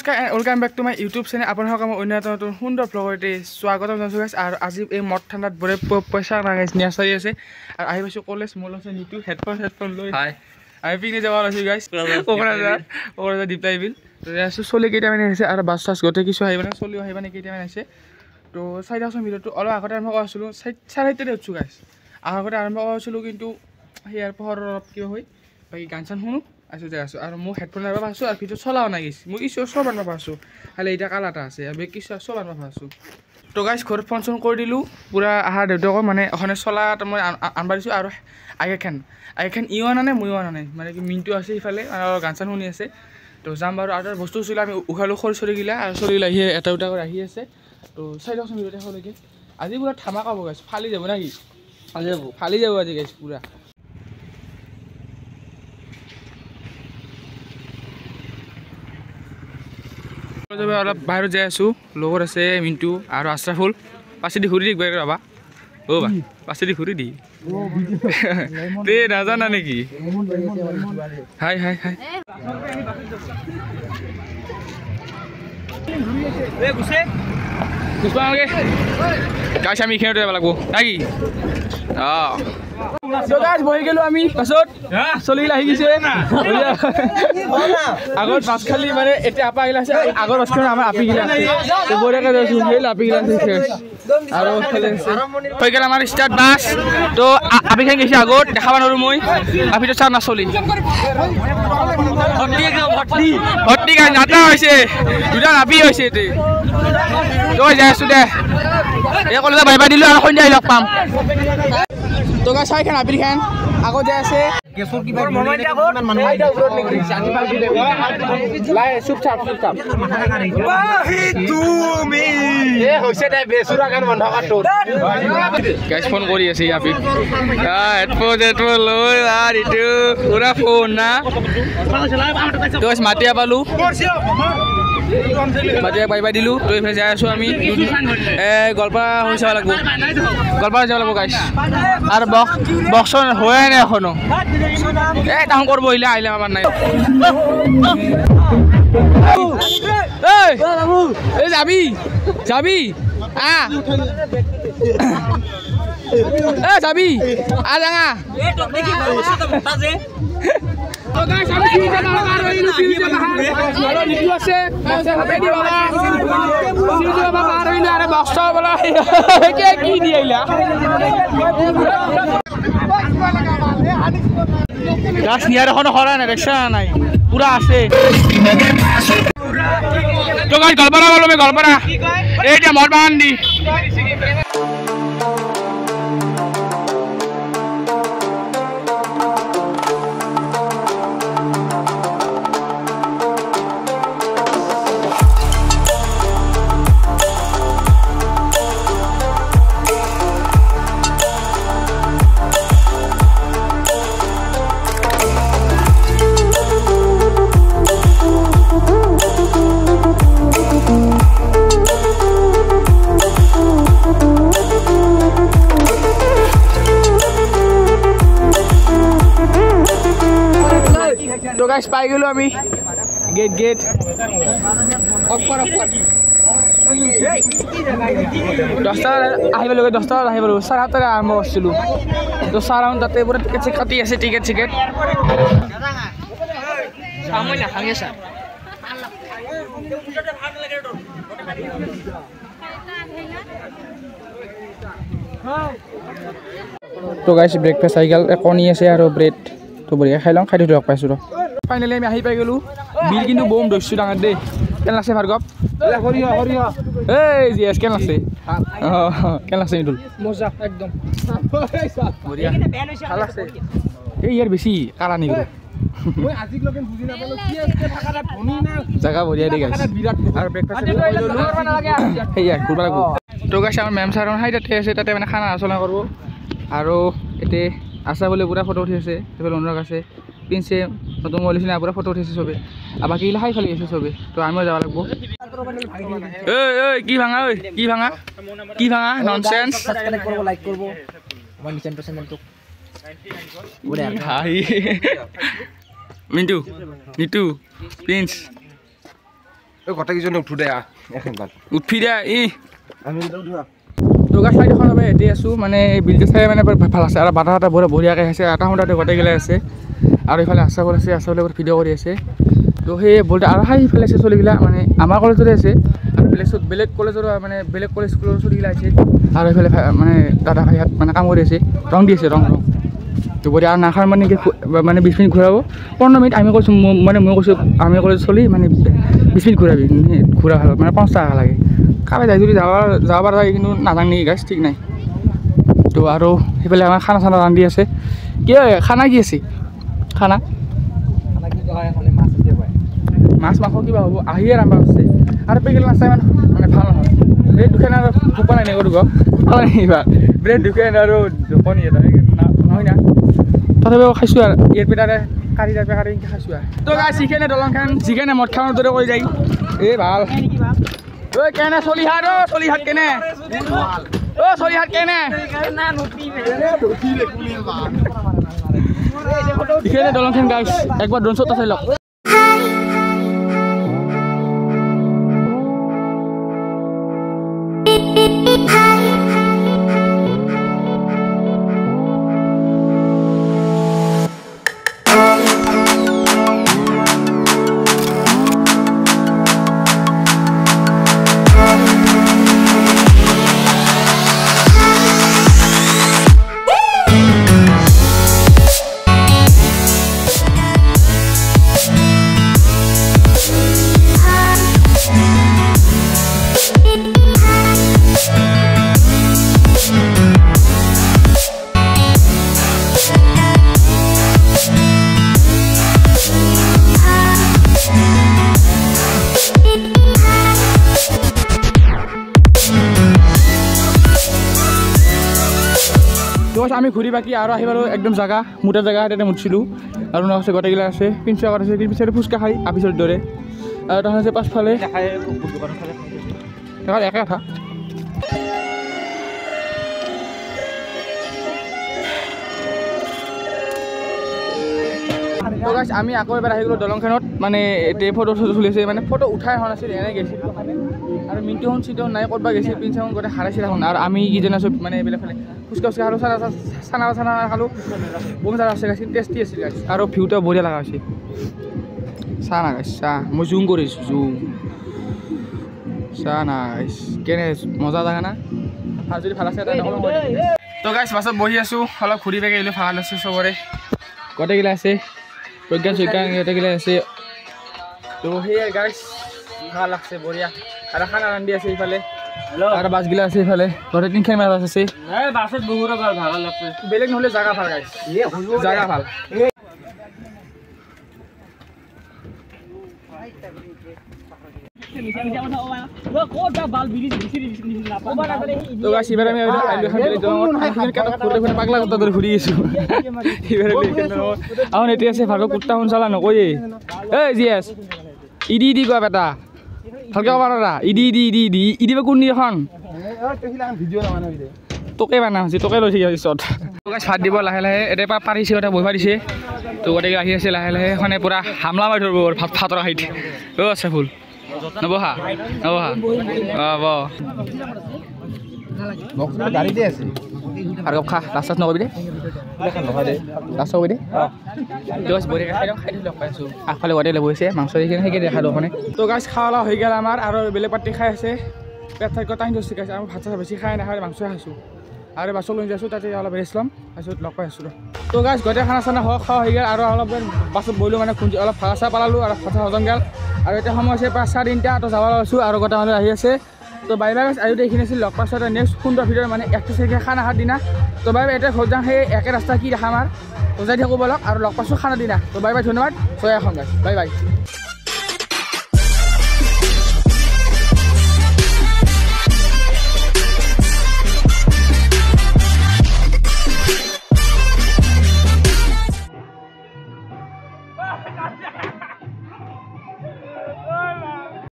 নমস্কাৰ welcome back to my YouTube channel আপোনালোকক মই অন্যতম নতুন সুন্দৰ ব্লগতে স্বাগতম জনাইছোঁ গাইছ আৰু আজি এই মদ ঠাণ্ডাত বৰে পইচা নাগাইছ নিয়াচাৰি আছে আৰু আহি পাইছোঁ কলেজ মোৰ লগত নিটু হেডফোন লৈ হাই আমি পিকনিক যাব লৈছোঁ গাইছ কোকৰাঝাৰ দীপ্তাই বিল তো আছোঁ চলি কেইটামান আহিছে আৰু বাছ চাছ গোটেই কিছু আহিব নে চলিও আহিব নে কেইটামান আহিছে তো 4,000 ভিডিঅ'টো অলপ আগতে আৰম্ভ কৰিছিলোঁ 4:30 উঠছোঁ গাইছ আগতে আৰম্ভ কৰিছিলোঁ কিন্তু সেয়াৰ পোহৰ অলপ কিবা হৈ বাকী গান চান শুনো আছোঁ আৰু মোৰ হেডফোন লগাব পাইছোঁ আৰু ভিডিঅ' চলাও নাই গৈছে মোক কিছু চব আনিব পাইছোঁ খালি এতিয়া কালা এটা আছে আৰু কিছু চব আনিব পাইছোঁ তো গাইছ ঘৰত ফোন চোন কৰি দিলোঁ পূৰা আহাৰ দেউতাকক মানে অখনে চলা মই আনবা দিছোঁ আৰু আইখান ইও আনা নাই ময়ো আনা নাই মানে কি মিনটো আছে সিফালে আৰু গান চান শুনি আছে তো যাম বাৰু আৰু বস্তু চলি আমি উঘালোঁ সৰু চলিগিলা আৰু চলিগিলা আহি এটা দুটা কৰি আহি আছে তো 4,000 ভিডিঅ' দেখালৈকে আজি পূৰা ধামাকা হ'ব গাইছ ফালি যাব নাকি ফালি যাব আজি গাইছ পূৰা অলপ বাহিৰত যাই আছোঁ লগত আছে মিণ্টু আৰু আশ্ৰাফুল পাছেদি ঘূৰি দি একবাৰ ৰ'বা অ' বা পাছেদি ঘূৰি দি তে নাজানা নেকি হাই হাই হাই গাইছ আমি এইখিনিতে যাব লাগিব নাকি অঁ বহি গেলো আমি পাছত চলিগিলা আহি গৈছে আগত মাছ খালি মানে এতিয়া আপা গিলা আছে আগৰ মাছখন আমাৰ আপি গিলা আছে বঢ়িয়াকৈ যাইছোঁ সেই আপি গিলা আছে আৰু হৈ গ'ল আমাৰ ষ্টাৰ্ট বাছ তো আপিখান গৈছে আগত দেখাব নোৱাৰোঁ মই আপিটো চাৰ নাচলি ভৰ্তি গাই নাটা হৈছে দুটা আপি হৈছে তই যাই আছোঁ দে এই কলেজত বাই বাই দিলোঁ আৰু সন্ধিয়া লগ পাম তো গাইছ চাই খান আপিৰ খান আগত যাই আছে ফোন কৰি আছে আপি হেডফোন লৈ ইটো পুৰা ফোন না তো মাতিয়া পালোঁ মাতিয়া বাই বাই দিলোঁ তো এইফালে যাই আছোঁ আমি গোৱালপাৰা হৈ যাব লাগিব গোৱালপাৰা যাব লাগিব গাইছ আৰু বক্স হোৱাই নাই এখনো এই তাহোঁ কৰিব আহিলে আমাৰ নাই এই যাবি যাবি যাবি ডাঙা গাছ নিয়ার এখনো হরা নাই দেখছা নাই পুরা আছে তো গাছ গল্পরা বলো গল্পরা এইটা মদ বাগান দি তো গাইছ পাই গেলো আমি গেট দহটা আহিব লাগে 10টা আহিব লাগিব 7:30 আৰম্ভ কৰিছিলোঁ তো চাৰাউন তাতে পুৰা টিকেট চেক কাটি আছে টিকেট তো গাইছ ব্ৰেকফাষ্ট আহি গ'ল কণী আছে আৰু ব্ৰেড তো বঢ়িয়া খাই লওঁ খাই লগ পাইছোঁ ৰ ফাইনেলি আমি আহি পাই গ'লোঁ বিল কিন্তু বম ধৰিছোঁ ডাঙৰ দেই কেন লাগছে ভাৰ্গৱ এই জি এছ কেন লাগছে কেন লাগছে মিদুল মজা একদম বঢ়িয়া ভাল লাগছে এই ইয়াৰ বেছি কাৰা নেকি জাগা বঢ়িয়া দেই গাইছ আৰু ব্ৰেকফাষ্ট সেয়া ঘূৰিব লাগিব তো গাইছ আমাৰ মেম ছাৰ তাতে আছে তাতে মানে খানা আলোচনা কৰিব আৰু এতিয়া আশা বলে পুরা ফটো উঠি আছে সেফালে অনুরাগ আছে পিনছে নতুন মোবাইল নিচিনা পুরা ফটো উঠিছে সবে আর বাকি গিলা খাই ফেলি আছে সবে তো আমিও যাব লাগবো কি ভাঙা কি ভাঙা ননসেন্স সাবস্ক্রাইব করব লাইক করব আমার নিচেন চ্যানেলটো হাই মিন্টু নিটু প্রিন্স গোটেইকেইজনে উঠো দে এখন ভাল উঠি দে আমি উঠোৱা দুগা চাইড এখন আমি এটি আছোঁ মানে বিলটো চাই মানে ভাল আছে আৰু বাটা এটা বঢ়িয়াকৈ আছে এটা সন্ধাতে গোটেইগিলাই আছে আৰু এইফালে আশাফল আছে আশাফলে ভিডিঅ' কৰি আছে তো সেই বলতে আৰু সেইফালে আছে চলিগিলা মানে আমাৰ কলেজতে আছে আৰু বেলেগ কলেজৰ মানে বেলেগ কলেজ স্কুলৰ চলিগিলা আছে আৰু এইফালে মানে দাদা ভাইহাত মানে কাম কৰি আছে ৰং দি আছে ৰং তো বঢ়িয়া আৰু নাখাৰ মানে মানে 20 মিনিট ঘূৰাব 15 মিনিট আমি কৈছোঁ মানে মই কৈছোঁ আমি কলেজ চলি মানে 20 মিনিট ঘূৰাবি ঘূৰা ভাল মানে 50 টাকা লাগে কাবে যাই যদি যাব পৰা যায় কিন্তু নাজানো নেকি গাইছ ঠিক নাই তো আৰু সেইফালে আমাৰ খানা চানা ৰান্ধি আছে কি খানা কি আছে খানা মাছ মাংস কিবা হ'ব আহিয়ে ৰান্ধা আছে আৰু পেকেট নাস্তা ইমান মানে ভাল নহয় ব্ৰেড দুখেন আৰু ভোক নাই নেকি ভাল এইবাৰ ব্ৰেড দুখেন আৰু কণী এটা নহয় না তথাপিও খাইছোঁ আৰু ইয়াৰ পেটাৰে কাঢ়ি যাই কাঢ়ি খাইছোঁ আৰু তো গাই চিকেনে দলংখন চিকেনে মদ খাওয়াৰ দৰে কৰি যায় এই ভাল ঐ কেনে চলিহাত চলিহাত কেনে চলিহাত কেনে চিকেনে দলংখন গাইছ একবাৰ ড্ৰোন শ্বট চাই লওক আমি ঘূৰি বাকি আৰু আহিব আৰু একদম জাগা মোটা জাগা তাতে মুঠিছিলোঁ আৰু আছে গোটেইগিলা আছে পিঞ্চা আগত আছে পিছাৰে ফুচকা খাই আপিছৰ দৰে আৰু তাহাঁত আছে পাছফালে একে কথা আমি আকৌ এবাৰ আহি গ'লোঁ দলংখনত মানে এতিয়া ফটো চলি আছে মানে ফটো উঠাই হোৱা নাছিল এনেই গৈছিলোঁ আৰু মিণ্টুখন চিটখন নাই ক'ৰবাত গৈছে পিঞ্চাখন গোটেই হাৰাইছিল এখন আৰু আমি কিজন আছোঁ মানে এইবিলাক ফালে ফুচকা ফুচকা খালোঁ চানা খালোঁ বহুত জাগা আছে গাইছে টেষ্টি আছিল গাইছে আৰু ভিউটা বঢ়িয়া লগা হৈছে চাহ না গাইছ চাহ মই জুম কৰিছোঁ জুম চাহ না গাইছ কেনে মজা জাগা না আৰু যদি ভাল আছে তো গাইছ বাছত বহি আছোঁ অলপ ঘূৰি পেলাই আহিলোঁ ভাল আছোঁ চবৰে গোটেইগিলা আছে প্ৰজ্ঞান চজ্ঞান গোটেইগিলা আছে তো সেয়াই গাইছ ভাল লাগছে বঢ়িয়া আৰু খানা ৰান্ধি আছে এইফালে আৰু বাছগিলা আছে এইফালে ঘৰতে তিনিখান মাছ আছে বাছত বহুত ভাল লাগছে বেলেগ নহ'লে জাগা ভাল গাইছ জাগা ভাল পাগলা কুত্তা ধৰি ঘূৰি আছো এখন এতিয়া আছে ভালকৈ কুত্তা শুনচালা নকয়ে এই জি এছ ইডি কোৱা বেটা ভালকৈ ক'ব নোৱাৰা ইডি বা কোন এখন তোকে বানা হৈছে তোকে লৈ থাকি পিছত ভাত দিব লাহে লাহে এতিয়া পাৰিছে এটা বহিব দিছে তো গতিকে আহি আছে লাহে লাহে এখনে পূৰা হামলা মাৰি ধৰিব ভাতৰ হাইট আছে ফুল নবহা গাড়ীতে আছে আৰু খা ৰাস্তাত নকবি দে ৰাস্তা কবি দে আগফালে গোটেই লৈ বহিছে মাংস সেইখিনি দেখা দোকানে তো গাছ খাৱা হৈ গ'ল আমাৰ আৰু বেলেগ পাতি খাই আছে পেট ঠাইত টাইম ধৰিছে গাইছে আমি ভাত চাত বেছি খাই নাখায় মাংস খাইছোঁ আৰু বাছত লৈ যাইছোঁ তাতে অলপ ৰেষ্ট ল'ম তাৰপিছত লগ পাই আছোঁ তো গাছ গোটেই খানা চানা খোৱা হৈ গ'ল আৰু অলপ বাছত বহিলোঁ মানে খুন্দি অলপ ভাড়া চাহ পালালোঁ আৰু ভাত হজম গ'ল আৰু এতিয়া সময় হৈছে প্ৰায় 3:30 তো যাব লৈছোঁ আৰু গোটেই মানুহ আহি আছে তো বাই বাই গাছ আৰু এইখিনি আছিল লগ পাছত নেক্সট সুন্দৰ ভিডিঅ' মানে 31 তাৰিখে খানা খাৰ দিনা তো বাই বাই এতিয়া ঘৰত যাওঁ সেই একে ৰাস্তা কি দেখা আমাৰ যাই থাকোঁ বলক আৰু লগ পাইছোঁ খানা দিনা তো বাই বাই ধন্যবাদ জয় এখন গাছ বাই বাই